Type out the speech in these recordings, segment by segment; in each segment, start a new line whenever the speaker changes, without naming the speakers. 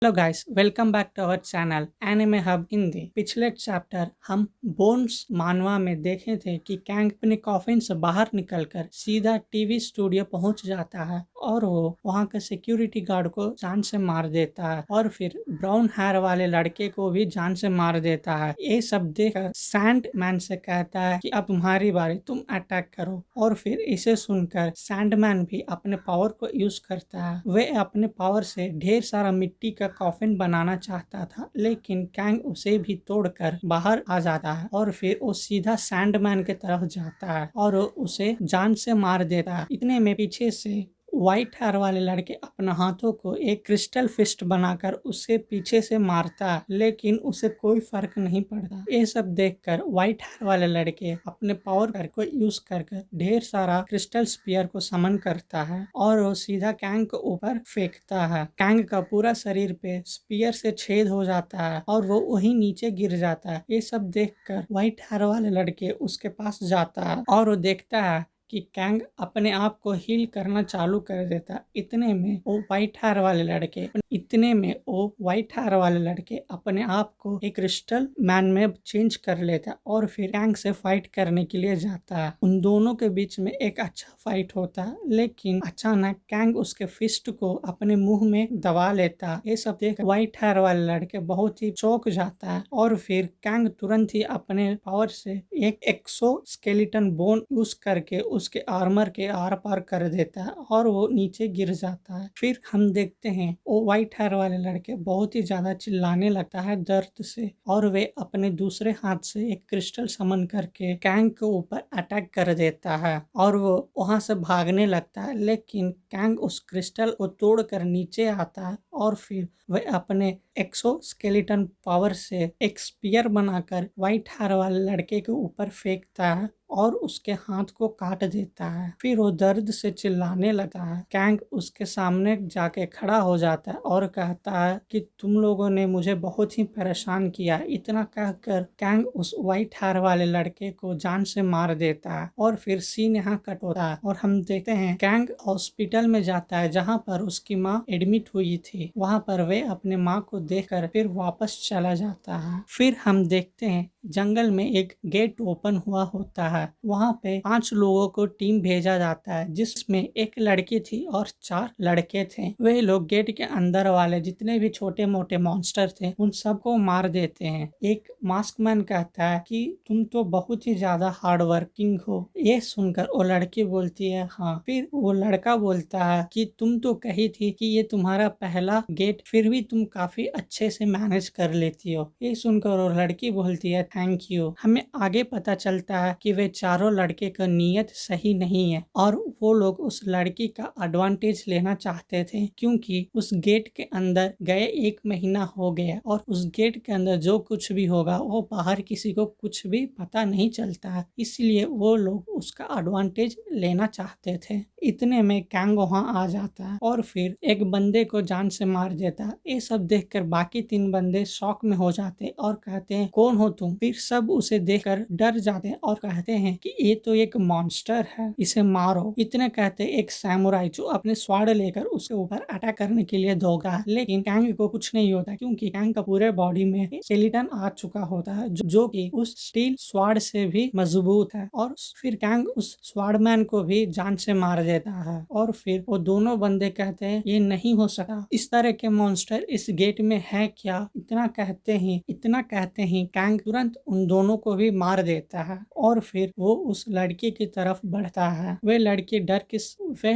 Hello guys, welcome back to our channel anime hub Hindi. पिछले chapter हम bones मानवा में देखे थे कि कैंग अपने कॉफिन से बाहर निकलकर सीधा टीवी स्टूडियो पहुंच जाता है और वो वहां के सिक्योरिटी गार्ड को जान से मार देता है और फिर ब्राउन हेयर वाले लड़के को भी जान से मार देता है। ये सब देखकर सैंडमैन से कहता है कि अब तुम्हारी बारी, तुम अटैक करो। और फिर इसे सुनकर सैंडमैन भी अपने पावर को यूज करता है। वे अपने पावर से ढेर सारा मिट्टी का कॉफिन बनाना चाहता था, लेकिन कैंग उसे भी तोड़कर बाहर आ जाता है और फिर वो सीधा सैंडमैन की तरफ जाता है और उसे जान से मार देता है। इतने में पीछे से व्हाइट हेयर वाले लड़के अपने हाथों को एक क्रिस्टल फिस्ट बनाकर उसे पीछे से मारता है, लेकिन उसे कोई फर्क नहीं पड़ता। ये सब देखकर व्हाइट हेयर वाले लड़के अपने पावर को यूज कर ढेर सारा क्रिस्टल स्पीयर को समन करता है और वो सीधा कैंग को ऊपर फेंकता है। कैंग का पूरा शरीर पे स्पीयर से छेद हो जाता है और वो वहीं नीचे गिर जाता है। ये सब देखकर व्हाइट हेयर वाले लड़के उसके पास जाता है और वो देखता है कि कैंग अपने आप को हील करना चालू कर देता। इतने में वो व्हाइट हेयर वाले लड़के अपने आप को एक क्रिस्टल मैन में चेंज कर लेता और फिर कैंग से फाइट करने के लिए जाता है। उन दोनों के बीच में एक अच्छा फाइट होता है, लेकिन अचानक कैंग उसके फिस्ट को अपने मुंह में दबा लेता। ये सब देख व्हाइट हेयर वाले लड़के बहुत ही चौंक जाता है और फिर कैंग तुरंत ही अपने पावर से एक एक्सो स्केलेटन बोन यूज करके उसके आर्मर के आर पार कर देता है और वो नीचे गिर जाता है। फिर हम देखते हैं वो व्हाइट हेयर वाले लड़के बहुत ही ज्यादा चिल्लाने लगता है दर्द से और वे अपने दूसरे हाथ से एक क्रिस्टल समन करके कैंग के ऊपर अटैक कर देता है और वो वहां से भागने लगता है, लेकिन कैंग उस क्रिस्टल को तोड़कर नीचे आता है और फिर वह अपने एक्सोस्केलेटन पावर से एक स्पीयर बनाकर व्हाइट हेयर वाले लड़के के ऊपर फेंकता है और उसके हाथ को काट देता है। फिर वो दर्द से चिल्लाने लगता है। कैंग उसके सामने जाके खड़ा हो जाता है और कहता है कि तुम लोगों ने मुझे बहुत ही परेशान किया। इतना कहकर कैंग उस व्हाइट हेयर वाले लड़के को जान से मार देता है और फिर सीन यहाँ कट होता है और हम देखते हैं कैंग हॉस्पिटल में जाता है जहाँ पर उसकी माँ एडमिट हुई थी। वहाँ पर वे अपने माँ को देखकर फिर वापस चला जाता है। फिर हम देखते हैं जंगल में एक गेट ओपन हुआ होता है। वहाँ पे 5 लोगों को टीम भेजा जाता है, जिसमें एक लड़की थी और 4 लड़के थे। वे लोग गेट के अंदर वाले जितने भी छोटे मोटे मॉन्स्टर थे उन सबको मार देते हैं। एक मास्कमैन कहता है कि तुम तो बहुत ही ज्यादा हार्ड वर्किंग हो। ये सुनकर वो लड़की बोलती है हाँ। फिर वो लड़का बोलता है कि तुम तो कही थी कि ये तुम्हारा पहला गेट, फिर भी तुम काफी अच्छे से मैनेज कर लेती हो। ये सुनकर वो लड़की बोलती है थैंक यू। हमें आगे पता चलता है कि वे चारों लड़के का नीयत सही नहीं है और वो लोग उस लड़की का एडवांटेज लेना चाहते थे, क्योंकि उस गेट के अंदर गए 1 महीना हो गया और उस गेट के अंदर जो कुछ भी होगा वो बाहर किसी को कुछ भी पता नहीं चलता है, इसलिए वो लोग उसका एडवांटेज लेना चाहते थे। इतने में कैंग वहां आ जाता है और फिर एक बंदे को जान से मार देता है। ये सब देखकर बाकी 3 बंदे शॉक में हो जाते हैं और कहते हैं कौन हो तुम। फिर सब उसे देखकर डर जाते हैं और कहते हैं कि ये तो एक मॉन्स्टर है, इसे मारो। इतने कहते एक सैमुराई जो अपने स्वाड लेकर उसके ऊपर अटैक करने के लिए दौड़ा है, लेकिन कैंग को कुछ नहीं होता क्योंकि कैंग का पूरे बॉडी में स्केलेटन आ चुका होता है जो कि उस स्टील स्वाड से भी मजबूत है। और फिर कैंग उस स्वाडमैन को भी जान से मार देता है और फिर वो दोनों बंदे कहते हैं ये नहीं हो सका, इस तरह के मॉन्स्टर इस गेट में है क्या। इतना कहते ही कैंग तुरंत उन दोनों को भी मार देता है और फिर वो उस लड़की की तरफ बढ़ता है। वह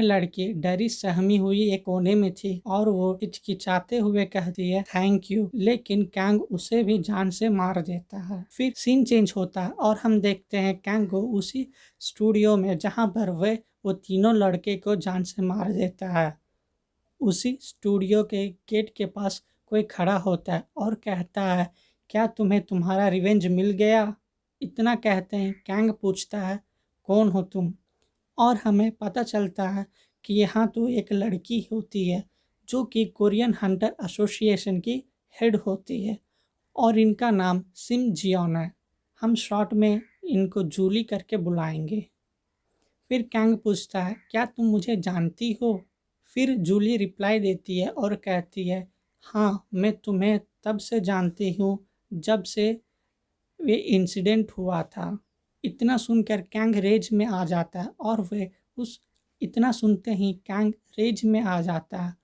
लड़की डरी सहमी हुई एक कोने में थी और वो हिचकिचाते हुए कहती है थैंक यू, लेकिन कैंग उसे भी जान से मार देता है। फिर सीन चेंज होता है और हम देखते हैं कैंग को उसी स्टूडियो में जहाँ पर वो तीनों लड़के को जान से मार देता है। उसी स्टूडियो के गेट के पास कोई खड़ा होता है और कहता है क्या तुम्हें तुम्हारा रिवेंज मिल गया। इतना कहते हैं कैंग पूछता है कौन हो तुम, और हमें पता चलता है कि यहाँ तो एक लड़की होती है जो कि कोरियन हंटर एसोसिएशन की हेड होती है और इनका नाम सिम जियोन है। हम शॉर्ट में इनको जूली करके बुलाएंगे। फिर कैंग पूछता है क्या तुम मुझे जानती हो। फिर जूली रिप्लाई देती है और कहती है हाँ, मैं तुम्हें तब से जानती हूँ जब से वे इंसिडेंट हुआ था। इतना सुनकर कैंग रेज में आ जाता है और वे उस इतना सुनते ही कैंग रेज में आ जाता है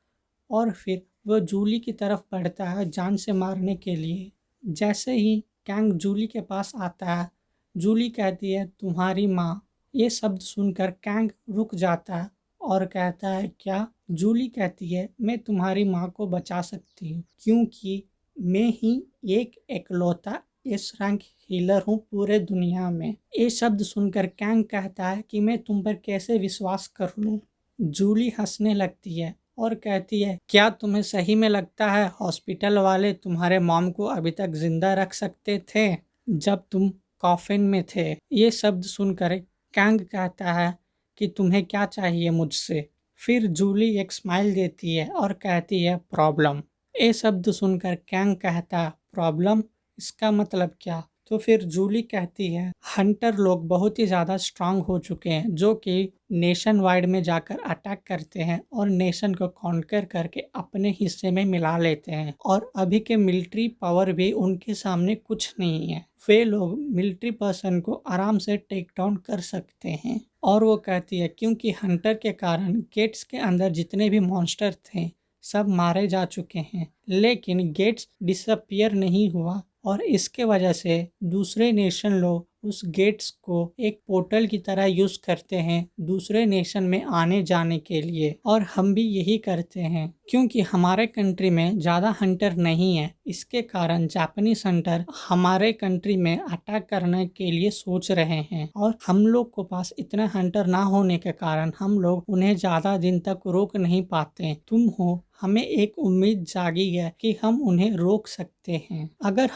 और फिर वह जूली की तरफ बढ़ता है जान से मारने के लिए। जैसे ही कैंग जूली के पास आता है, जूली कहती है तुम्हारी माँ। ये शब्द सुनकर कैंग रुक जाता है और कहता है क्या? जूली कहती है मैं तुम्हारी माँ को बचा सकती हूँ क्योंकि मैं ही एक एकलौता एस रैंक हीलर हूँ पूरे दुनिया में। ये शब्द सुनकर कैंग कहता है कि मैं तुम पर कैसे विश्वास कर लूँ। जूली हंसने लगती है और कहती है क्या तुम्हें सही में लगता है हॉस्पिटल वाले तुम्हारे मॉम को अभी तक जिंदा रख सकते थे जब तुम कॉफिन में थे? ये शब्द सुनकर कैंग कहता है कि तुम्हें क्या चाहिए मुझसे? फिर जूली एक स्माइल देती है और कहती है प्रॉब्लम। ये शब्द सुनकर कैंग कहता है प्रॉब्लम, इसका मतलब क्या? तो फिर जूली कहती है हंटर लोग बहुत ही ज़्यादा स्ट्रांग हो चुके हैं जो कि नेशन वाइड में जाकर अटैक करते हैं और नेशन को कॉन्कर करके अपने हिस्से में मिला लेते हैं और अभी के मिलिट्री पावर भी उनके सामने कुछ नहीं है। वे लोग मिलिट्री पर्सन को आराम से टेक डाउन कर सकते हैं। और वो कहती है क्योंकि हंटर के कारण गेट्स के अंदर जितने भी मॉन्स्टर थे सब मारे जा चुके हैं, लेकिन गेट्स डिसअपियर नहीं हुआ और इसके वजह से दूसरे नेशन लोग उस गेट्स को एक पोर्टल की तरह यूज करते हैं दूसरे नेशन में आने जाने के लिए। और हम भी यही करते हैं क्योंकि हमारे कंट्री में ज़्यादा हंटर नहीं है, इसके कारण जापानीज हंटर हमारे कंट्री में अटैक करने के लिए सोच रहे हैं और हम लोग को पास इतना हंटर ना होने के कारण हम लोग उन्हें ज़्यादा दिन तक रोक नहीं पाते। तुम हो, हमें एक उम्मीद जागी है कि हम उन्हें रोक सकते हैं। अगर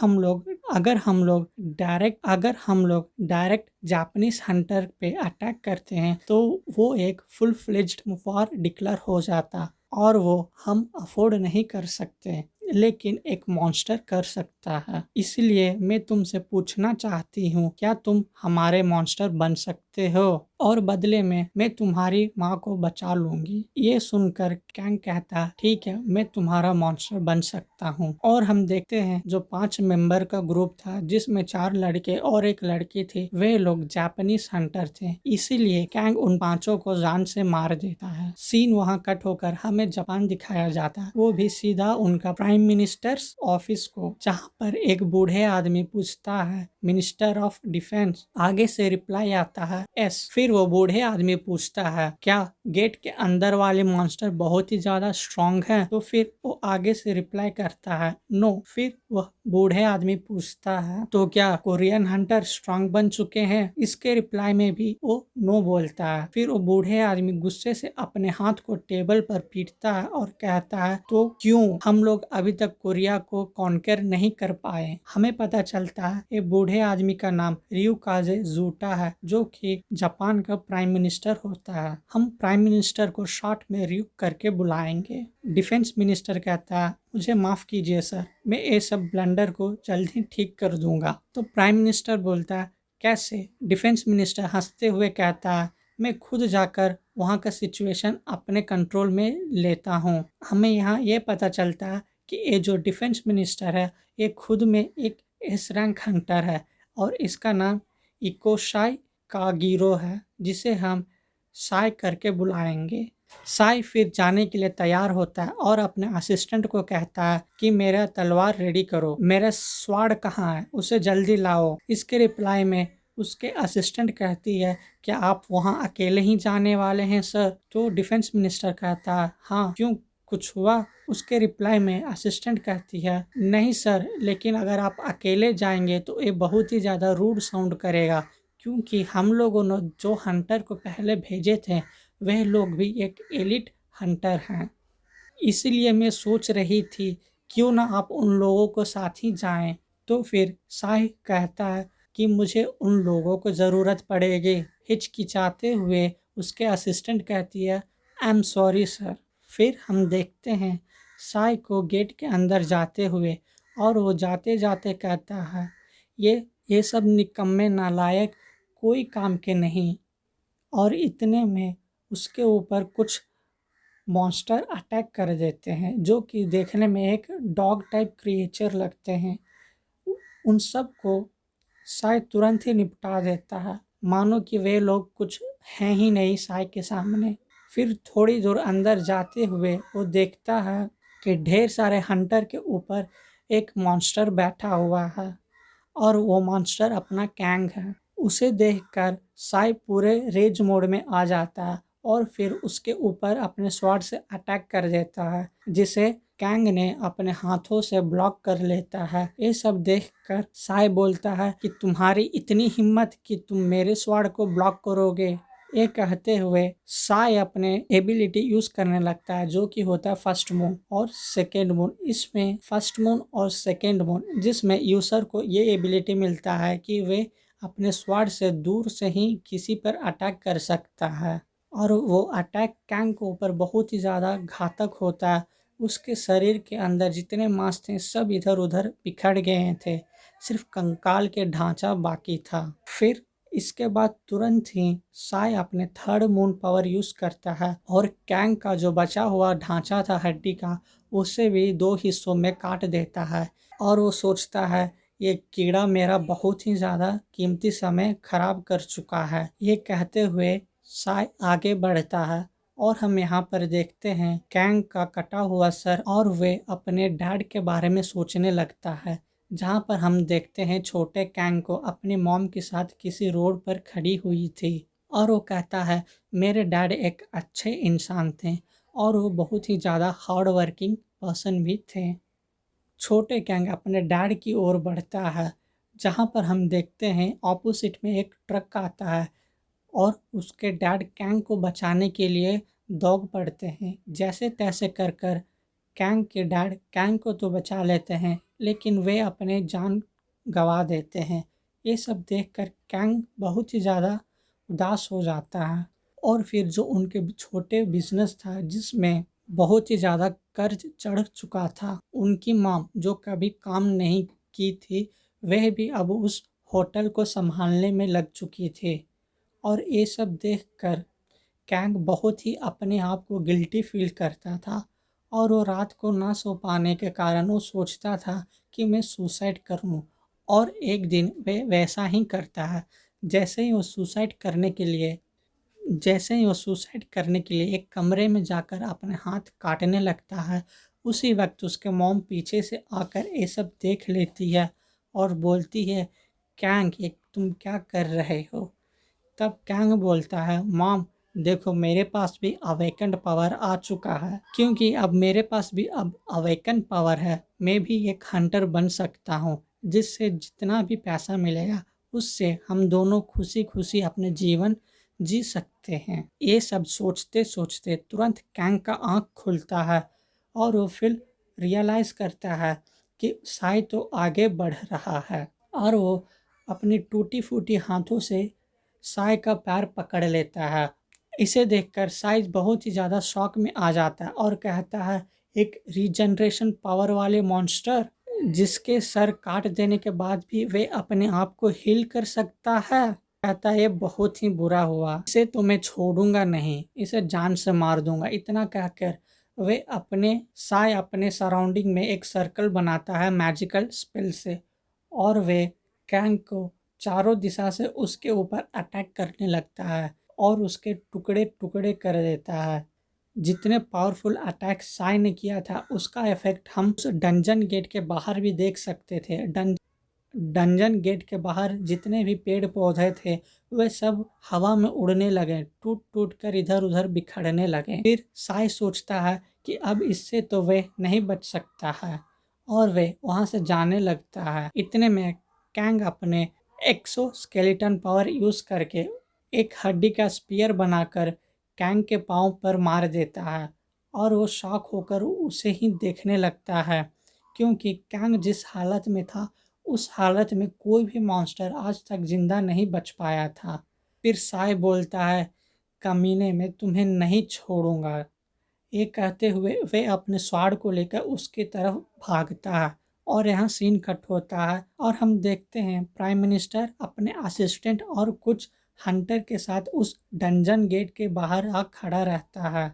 हम लोग डायरेक्ट जापानीज हंटर पे अटैक करते हैं तो वो एक फुल फ्लेज्ड वॉर डिक्लेयर हो जाता और वो हम अफोर्ड नहीं कर सकते, लेकिन एक मॉन्स्टर कर सकता है। इसलिए मैं तुमसे पूछना चाहती हूँ क्या तुम हमारे मॉन्स्टर बन सकते हो और बदले में मैं तुम्हारी माँ को बचा लूंगी। ये सुनकर कैंग कहता ठीक है मैं तुम्हारा मॉन्स्टर बन सकता हूँ। और हम देखते हैं जो 5 मेंबर का ग्रुप था जिसमें 4 लड़के और एक लड़की थी, वे लोग जापानीज हंटर थे, इसीलिए कैंग उन 5 को जान से मार देता है। सीन वहाँ कट होकर हमें जापान दिखाया जाता है, वो भी सीधा उनका प्राइम मिनिस्टर्स ऑफिस को, जहाँ पर एक बूढ़े आदमी पूछता है मिनिस्टर ऑफ डिफेंस। आगे से रिप्लाई आता है एस। फिर वो बूढ़े आदमी पूछता है क्या गेट के अंदर वाले मॉन्स्टर बहुत ही ज्यादा स्ट्रॉन्ग है? तो फिर वो आगे से रिप्लाई करता है नो। फिर वह बूढ़े आदमी पूछता है तो क्या कोरियन हंटर स्ट्रॉन्ग बन चुके हैं? इसके रिप्लाई में भी वो नो बोलता है। फिर वो बूढ़े आदमी गुस्से से अपने हाथ को टेबल पर पीटता है और कहता है तो क्यों हम लोग अभी तक कोरिया को कॉन्कर नहीं कर पाए? हमें पता चलता है ये बूढ़े आदमी का नाम रियुकाजे जूटा है जो कि जापान का प्राइम मिनिस्टर होता है। हम प्राइम मिनिस्टर को शॉर्ट में रियू करके बुलाएंगे। डिफेंस मिनिस्टर कहता है मुझे माफ कीजिए सर, मैं ये सब ब्लंडर को जल्द ही ठीक कर दूंगा। तो प्राइम मिनिस्टर बोलता है कैसे? डिफेंस मिनिस्टर हंसते हुए कहता है मैं खुद जाकर वहाँ का सिचुएशन अपने कंट्रोल में लेता हूँ। हमें यहाँ ये पता चलता है कि ये जो डिफेंस मिनिस्टर है ये खुद में एक एस रैंक हंटर है और इसका नाम इकोशाई कागिरो है, जिसे हम साई करके बुलाएंगे। साई फिर जाने के लिए तैयार होता है और अपने असिस्टेंट को कहता है कि मेरा तलवार रेडी करो, मेरा स्वाड कहाँ है, उसे जल्दी लाओ। इसके रिप्लाई में उसके असिस्टेंट कहती है क्या आप वहाँ अकेले ही जाने वाले हैं सर? तो डिफेंस मिनिस्टर कहता है हाँ क्यों, कुछ हुआ? उसके रिप्लाई में असिस्टेंट कहती है नहीं सर, लेकिन अगर आप अकेले जाएंगे तो ये बहुत ही ज़्यादा रूड साउंड करेगा क्योंकि हम लोगों ने जो हंटर को पहले भेजे थे वह लोग भी एक एलिट हंटर हैं। इसलिए मैं सोच रही थी क्यों ना आप उन लोगों को साथ ही जाएं। तो फिर साई कहता है कि मुझे उन लोगों को ज़रूरत पड़ेगी। हिचकिचाते हुए उसके असिस्टेंट कहती है आई एम सॉरी सर। फिर हम देखते हैं साई को गेट के अंदर जाते हुए और वो जाते जाते कहता है ये सब निकम्मे नालायक कोई काम के नहीं। और इतने में उसके ऊपर कुछ मॉन्स्टर अटैक कर देते हैं, जो कि देखने में एक डॉग टाइप क्रिएचर लगते हैं। उन सब को साय तुरंत ही निपटा देता है, मानो कि वे लोग कुछ हैं ही नहीं साय के सामने। फिर थोड़ी दूर अंदर जाते हुए वो देखता है कि ढेर सारे हंटर के ऊपर एक मॉन्स्टर बैठा हुआ है और वो मॉन्स्टर अपना कैंग है। उसे देखकर साई पूरे रेज मोड में आ जाता है और फिर उसके ऊपर अपने स्वॉर्ड से अटैक कर देता है, जिसे कैंग ने अपने हाथों से ब्लॉक कर लेता है। ये सब देखकर साई बोलता है कि तुम्हारी इतनी हिम्मत कि तुम मेरे स्वॉर्ड को ब्लॉक करोगे। ये कहते हुए साई अपने एबिलिटी यूज करने लगता है, जो कि होता है फर्स्ट मून और सेकेंड मून। इसमें फर्स्ट मून और सेकेंड मून जिसमें यूजर को ये एबिलिटी मिलता है कि वे अपने स्वॉर्ड से दूर से ही किसी पर अटैक कर सकता है और वो अटैक कैंग के ऊपर बहुत ही ज़्यादा घातक होता है। उसके शरीर के अंदर जितने मांस थे सब इधर उधर बिखर गए थे, सिर्फ कंकाल के ढांचा बाकी था। फिर इसके बाद तुरंत ही साय अपने थर्ड मून पावर यूज करता है और कैंग का जो बचा हुआ ढांचा था हड्डी का, उसे भी दो हिस्सों में काट देता है और वो सोचता है ये कीड़ा मेरा बहुत ही ज़्यादा कीमती समय खराब कर चुका है। ये कहते हुए साय आगे बढ़ता है और हम यहाँ पर देखते हैं कैंग का कटा हुआ सर और वे अपने डैड के बारे में सोचने लगता है, जहाँ पर हम देखते हैं छोटे कैंग को अपनी मॉम के साथ किसी रोड पर खड़ी हुई थी और वो कहता है मेरे डैड एक अच्छे इंसान थे और वो बहुत ही ज़्यादा हार्ड वर्किंग पर्सन भी थे। छोटे कैंग अपने डैड की ओर बढ़ता है, जहाँ पर हम देखते हैं ऑपोजिट में एक ट्रक आता है और उसके डैड कैंग को बचाने के लिए दौड़ पड़ते हैं। जैसे तैसे कर कर कैंग के डैड कैंग को तो बचा लेते हैं, लेकिन वे अपने जान गंवा देते हैं। ये सब देखकर कैंग बहुत ही ज़्यादा उदास हो जाता है और फिर जो उनके छोटे बिजनेस था जिसमें बहुत ही ज़्यादा कर्ज चढ़ चुका था, उनकी माँ जो कभी काम नहीं की थी वह भी अब उस होटल को संभालने में लग चुकी थी। और ये सब देखकर कैंग बहुत ही अपने आप को गिल्टी फील करता था और वो रात को ना सो पाने के कारण वो सोचता था कि मैं सुसाइड करूं। और एक दिन वे वैसा ही करता है। जैसे ही वो सुसाइड करने के लिए एक कमरे में जाकर अपने हाथ काटने लगता है, उसी वक्त उसके मॉम पीछे से आकर ये सब देख लेती है और बोलती है कैंग ये तुम क्या कर रहे हो। तब कैंग बोलता है मॉम देखो मेरे पास भी अवेकन्ड पावर आ चुका है, क्योंकि अब मेरे पास भी अब अवेकन पावर है, मैं भी एक हंटर बन सकता हूँ, जिससे जितना भी पैसा मिलेगा उससे हम दोनों खुशी खुशी अपने जीवन जी सकते हैं। ये सब सोचते सोचते तुरंत कैंग का आँख खुलता है और वो फिर रियलाइज़ करता है कि साई तो आगे बढ़ रहा है और वो अपनी टूटी फूटी हाथों से साई का पैर पकड़ लेता है। इसे देखकर साई बहुत ही ज़्यादा शॉक में आ जाता है और कहता है एक रीजनरेशन पावर वाले मॉन्स्टर जिसके सर काट देने के बाद भी वे अपने आप को हील कर सकता है। कहता है ये बहुत ही बुरा हुआ, इसे तो मैं छोड़ूंगा नहीं, इसे जान से मार दूंगा। इतना कहकर वे अपने सराउंडिंग में एक सर्कल बनाता है मैजिकल स्पेल से और वे कैंग को चारों दिशा से उसके ऊपर अटैक करने लगता है और उसके टुकड़े टुकड़े कर देता है। जितने पावरफुल अटैक साई ने किया था उसका इफेक्ट हम उस डंजन गेट के बाहर भी देख सकते थे। डंजन गेट के बाहर जितने भी पेड़ पौधे थे वे सब हवा में उड़ने लगे, टूट टूट कर इधर उधर बिखरने लगे। फिर साई सोचता है कि अब इससे तो वे नहीं बच सकता है और वे वहाँ से जाने लगता है। इतने में कैंग अपने एक्सोस्केलेटन पावर यूज करके एक हड्डी का स्पीयर बनाकर कैंग के पाँव पर मार देता है और वो शॉक होकर उसे ही देखने लगता है, क्योंकि कैंग जिस हालत में था उस हालत में कोई भी मॉन्स्टर आज तक जिंदा नहीं बच पाया था। फिर साय बोलता है कमीने में तुम्हें नहीं छोड़ूंगा। ये कहते हुए वे अपने स्वाड को लेकर उसकी तरफ भागता है और यहाँ सीन कट होता है और हम देखते हैं प्राइम मिनिस्टर अपने असिस्टेंट और कुछ हंटर के साथ उस डंजन गेट के बाहर आ खड़ा रहता है।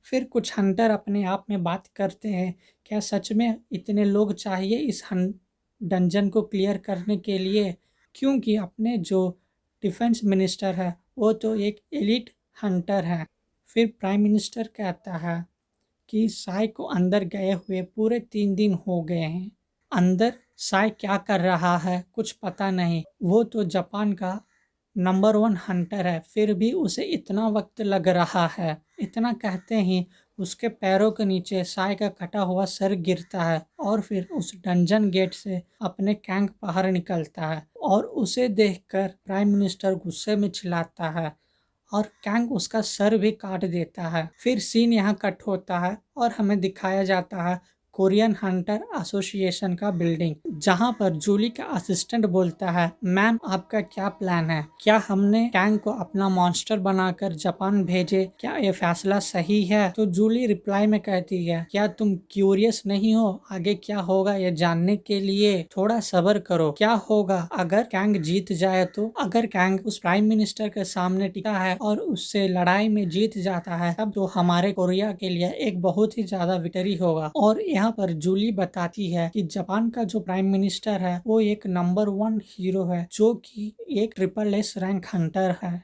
फिर कुछ हंटर अपने आप में बात करते हैं, क्या सच में इतने लोग चाहिए इस डंजन को क्लियर करने के लिए, क्योंकि अपने जो डिफेंस मिनिस्टर है वो तो एक एलिट हंटर है। फिर प्राइम मिनिस्टर कहता है कि साय को अंदर गए हुए पूरे 3 दिन हो गए हैं। अंदर साय क्या कर रहा है कुछ पता नहीं, वो तो जापान का नंबर 1 हंटर है, फिर भी उसे इतना वक्त लग रहा है। इतना कहते ही उसके पैरों के नीचे साय का कटा हुआ सर गिरता है और फिर उस डंजन गेट से अपने कैंग बाहर निकलता है और उसे देखकर प्राइम मिनिस्टर गुस्से में चिल्लाता है और कैंग उसका सर भी काट देता है। फिर सीन यहाँ कट होता है और हमें दिखाया जाता है कोरियन हंटर एसोसिएशन का बिल्डिंग, जहाँ पर जूली का असिस्टेंट बोलता है, मैम आपका क्या प्लान है, क्या हमने कैंग को अपना मॉन्स्टर बनाकर जापान भेजे, क्या ये फैसला सही है? तो जूली रिप्लाई में कहती है, क्या तुम क्यूरियस नहीं हो आगे क्या होगा ये जानने के लिए? थोड़ा सब्र करो, क्या होगा अगर कैंग जीत जाए तो? अगर कैंग उस प्राइम मिनिस्टर के सामने टिका है और उससे लड़ाई में जीत जाता है तब तो हमारे कोरिया के लिए एक बहुत ही ज्यादा विक्ट्री होगा। और यहाँ पर जूली बताती है कि जापान का जो प्राइम मिनिस्टर है वो एक नंबर 1 हीरो है, जो कि एक SSS रैंक हंटर है।